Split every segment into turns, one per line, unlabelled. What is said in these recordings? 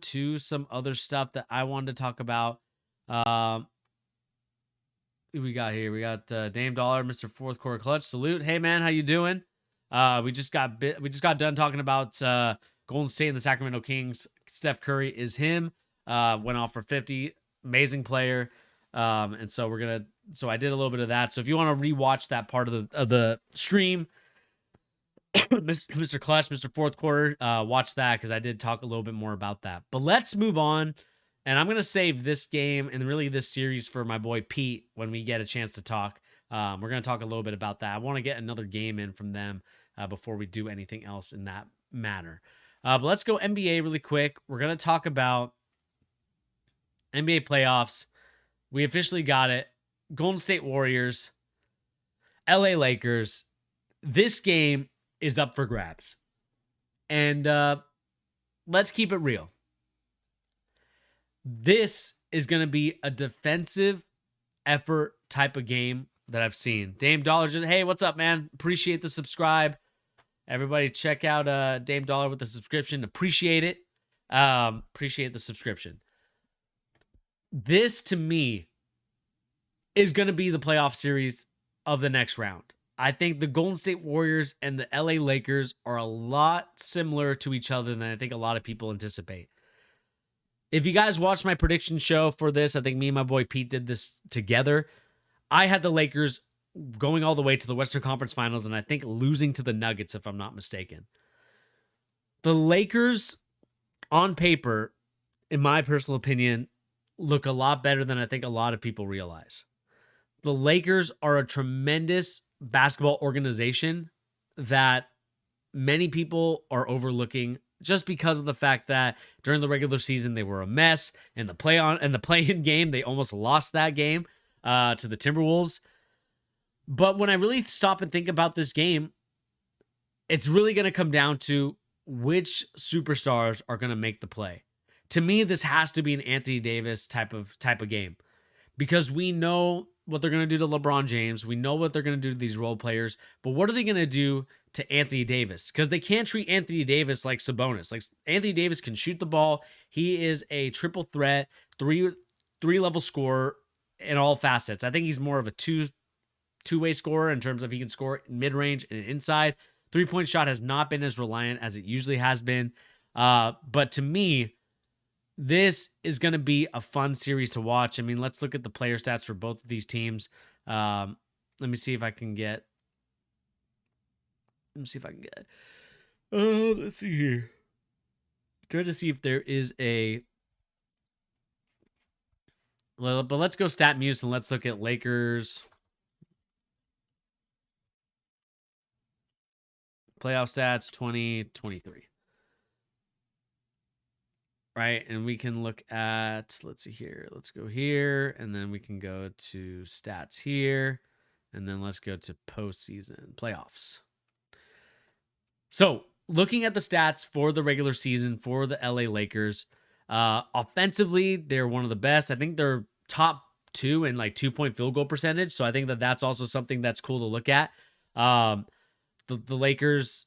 to some other stuff that I wanted to talk about. Um, who we got here? We got Dame Dollar, Mr. Fourth Quarter Clutch. Salute. Hey man, how you doing? We just got done talking about Golden State and the Sacramento Kings. Steph Curry is him. Went off for 50. Amazing player. And so I did a little bit of that. So if you want to rewatch that part of the stream, Mr. Clutch, Mr. Fourth Quarter, watch that because I did talk a little bit more about that. But let's move on. And I'm going to save this game and really this series for my boy Pete when we get a chance to talk. We're going to talk a little bit about that. I want to get another game in from them before we do anything else in that matter. But let's go NBA really quick. We're going to talk about NBA playoffs. We officially got it. Golden State Warriors, LA Lakers. This game is up for grabs. And let's keep it real. This is going to be a defensive effort type of game that I've seen. Dame Dollar just, hey, what's up, man? Appreciate the subscribe. Everybody check out Dame Dollar with the subscription. Appreciate it. Appreciate the subscription. This, to me, is going to be the playoff series of the next round. I think the Golden State Warriors and the LA Lakers are a lot similar to each other than I think a lot of people anticipate. If you guys watched my prediction show for this, I think me and my boy Pete did this together. I had the Lakers going all the way to the Western Conference Finals and I think losing to the Nuggets, if I'm not mistaken. The Lakers, on paper, in my personal opinion, look a lot better than I think a lot of people realize. The Lakers are a tremendous basketball organization that many people are overlooking just because of the fact that during the regular season they were a mess, and the play-in game they almost lost that game to the Timberwolves. But when I really stop and think about this game, it's really going to come down to which superstars are going to make the play. To me, this has to be an Anthony Davis type of game, because we know what they're going to do to LeBron James. We know what they're going to do to these role players, but what are they going to do to Anthony Davis? Because they can't treat Anthony Davis like Sabonis. Like, Anthony Davis can shoot the ball. He is a triple threat, three level scorer in all facets. I think he's more of a two-way scorer in terms of he can score mid-range and inside. 3-point shot has not been as reliant as it usually has been. But to me, this is going to be a fun series to watch. I mean, let's look at the player stats for both of these teams. Let me see if I can get. Let's see here. Try to see if there is a. But let's go Stat Muse and let's look at Lakers playoff stats 2023. Right, and we can look at, let's see here. Let's go here, and then we can go to stats here, and then let's go to postseason playoffs. So, looking at the stats for the regular season for the LA Lakers, offensively, they're one of the best. I think they're top 2 in like 2-point field goal percentage, so I think that that's also something that's cool to look at. The Lakers,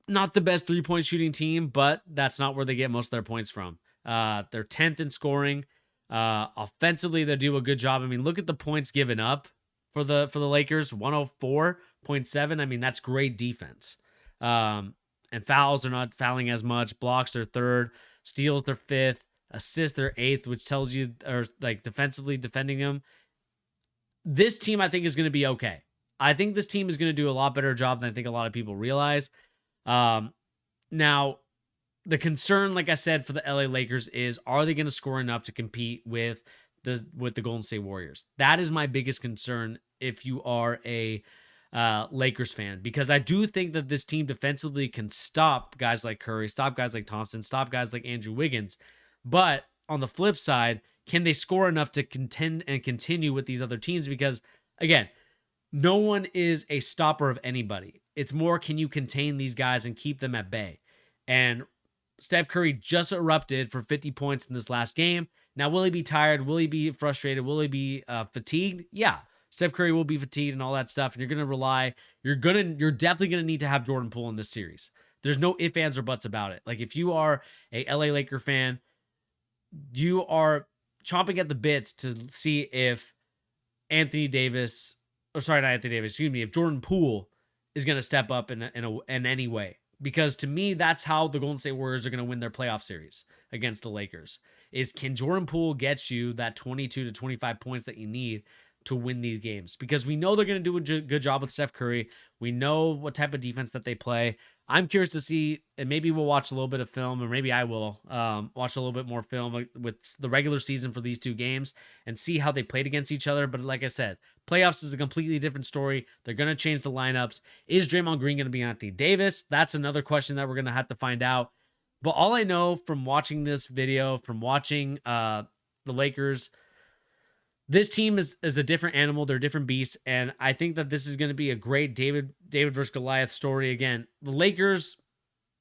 not the best 3-point shooting team, but that's not where they get most of their points from. They're 10th in scoring. Offensively, they do a good job. I mean, look at the points given up for the Lakers, 104.7. I mean, that's great defense. And fouls, are not fouling as much. Blocks, they're 3rd. Steals, they're 5th. Assists, they're 8th, which tells you, or like defensively defending them. This team, I think, is going to be okay. I think this team is going to do a lot better job than I think a lot of people realize. Now, the concern, like I said, for the LA Lakers is, are they going to score enough to compete with the Golden State Warriors? That is my biggest concern if you are a Lakers fan, because I do think that this team defensively can stop guys like Curry, stop guys like Thompson, stop guys like Andrew Wiggins. But on the flip side, can they score enough to contend and continue with these other teams? Because, again, no one is a stopper of anybody. It's more, can you contain these guys and keep them at bay? And Steph Curry just erupted for 50 points in this last game. Now, will he be tired? Will he be frustrated? Will he be fatigued? Yeah, Steph Curry will be fatigued and all that stuff. And you're going to rely, you're definitely going to need to have Jordan Poole in this series. There's no ifs, ands, or buts about it. Like, if you are a LA Laker fan, you are chomping at the bits to see if Anthony Davis, or sorry, not Anthony Davis, excuse me, if Jordan Poole is going to step up in any way. Because to me, that's how the Golden State Warriors are going to win their playoff series against the Lakers. Is can Jordan Poole get you that 22 to 25 points that you need to win these games? Because we know they're going to do a good job with Steph Curry. We know what type of defense that they play. I'm curious to see, and maybe we'll watch a little bit of film, or maybe I will watch a little bit more film with the regular season for these two games and see how they played against each other. But like I said, playoffs is a completely different story. They're going to change the lineups. Is Draymond Green going to be Anthony Davis? That's another question that we're going to have to find out. But all I know from watching this video, from watching the Lakers, this team is a different animal. They're different beasts. And I think that this is going to be a great David versus Goliath story. Again, the Lakers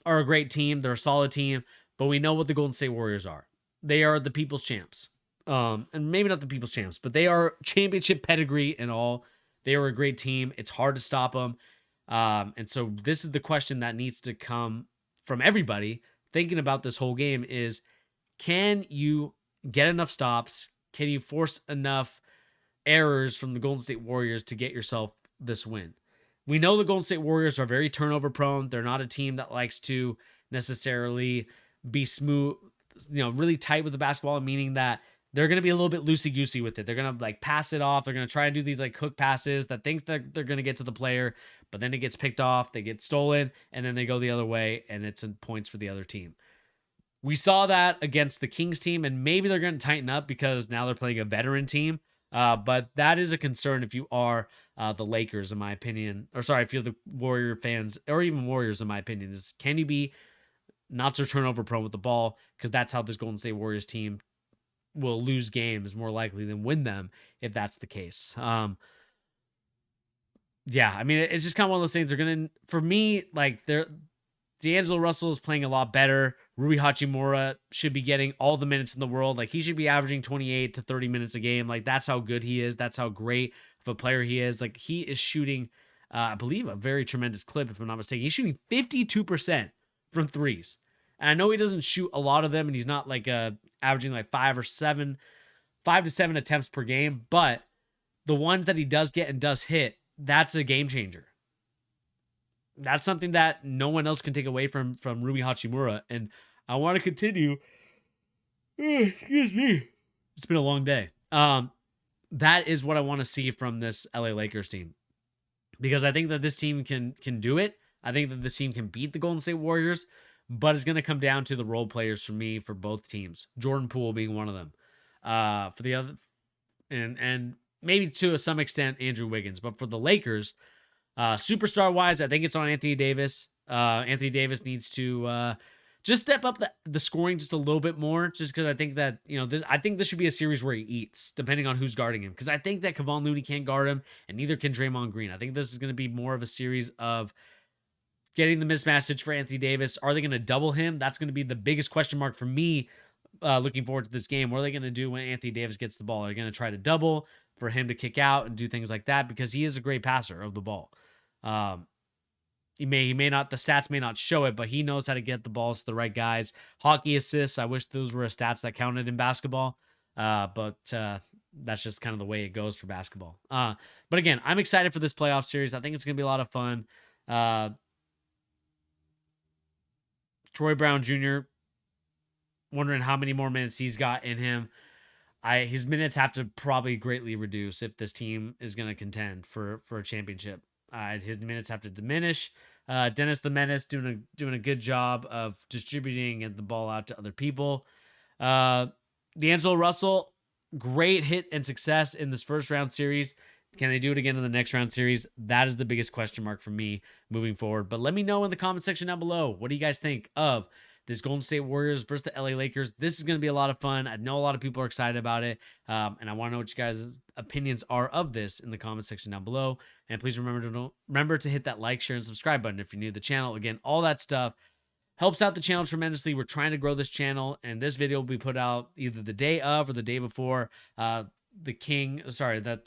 are a great team. They're a solid team. But we know what the Golden State Warriors are. They are the people's champs. And maybe not the people's champs, but they are championship pedigree and all. They are a great team. It's hard to stop them. And so this is the question that needs to come from everybody thinking about this whole game is, can you get enough stops? Can you force enough errors from the Golden State Warriors to get yourself this win? We know the Golden State Warriors are very turnover prone. They're not a team that likes to necessarily be smooth, really tight with the basketball, meaning that they're going to be a little bit loosey-goosey with it. They're going to like pass it off. They're going to try and do these like hook passes that think that they're going to get to the player, but then it gets picked off, they get stolen, and then they go the other way, and it's points for the other team. We saw that against the Kings team, and maybe they're going to tighten up because now they're playing a veteran team. But that is a concern if you are the Lakers, in my opinion. Or sorry, if you're the Warrior fans, or even Warriors, in my opinion, is can you be not so turnover prone with the ball? Because that's how this Golden State Warriors team will lose games more likely than win them if that's the case. Yeah, I mean, it's just kind of one of those things. They're going to, for me, like D'Angelo Russell is playing a lot better. Rui Hachimura should be getting all the minutes in the world. Like, he should be averaging 28 to 30 minutes a game. Like, that's how good he is. That's how great of a player he is. Like, he is shooting, I believe, a very tremendous clip, if I'm not mistaken. He's shooting 52% from threes. And I know he doesn't shoot a lot of them, and he's not like averaging like 5 to 7 attempts per game. But the ones that he does get and does hit, that's a game changer. That's something that no one else can take away from Rui Hachimura. And I want to continue. Excuse me. It's been a long day. That is what I want to see from this LA Lakers team. Because I think that this team can do it. I think that this team can beat the Golden State Warriors. But it's going to come down to the role players for me for both teams. Jordan Poole being one of them. For the other, and maybe to some extent Andrew Wiggins. But for the Lakers, superstar wise, I think it's on Anthony Davis. Anthony Davis needs to just step up the scoring just a little bit more, just because I think that, I think this should be a series where he eats, depending on who's guarding him. Because I think that Kevon Looney can't guard him, and neither can Draymond Green. I think this is going to be more of a series of getting the mismatch for Anthony Davis. Are they going to double him? That's going to be the biggest question mark for me looking forward to this game. What are they going to do when Anthony Davis gets the ball? Are they going to try to double for him to kick out and do things like that? Because he is a great passer of the ball. He may not, the stats may not show it, but he knows how to get the balls to the right guys. Hockey assists, I wish those were stats that counted in basketball. But that's just kind of the way it goes for basketball. But again, I'm excited for this playoff series. I think it's going to be a lot of fun. Troy Brown Jr., wondering how many more minutes he's got in him. His minutes have to probably greatly reduce if this team is going to contend for a championship. His minutes have to diminish. Dennis the Menace doing a good job of distributing the ball out to other people. D'Angelo Russell, great hit and success in this first round series. Can they do it again in the next round series? That is the biggest question mark for me moving forward. But let me know in the comment section down below. What do you guys think of this Golden State Warriors versus the LA Lakers? This is going to be a lot of fun. I know a lot of people are excited about it. And I want to know what you guys' opinions are of this in the comment section down below. And please remember to hit that like, share, and subscribe button if you're new to the channel. Again, all that stuff helps out the channel tremendously. We're trying to grow this channel, and this video will be put out either the day of or the day before the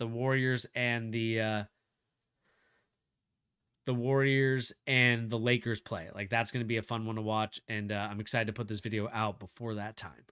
Warriors and the Warriors and the Lakers play. Like, that's going to be a fun one to watch, and I'm excited to put this video out before that time.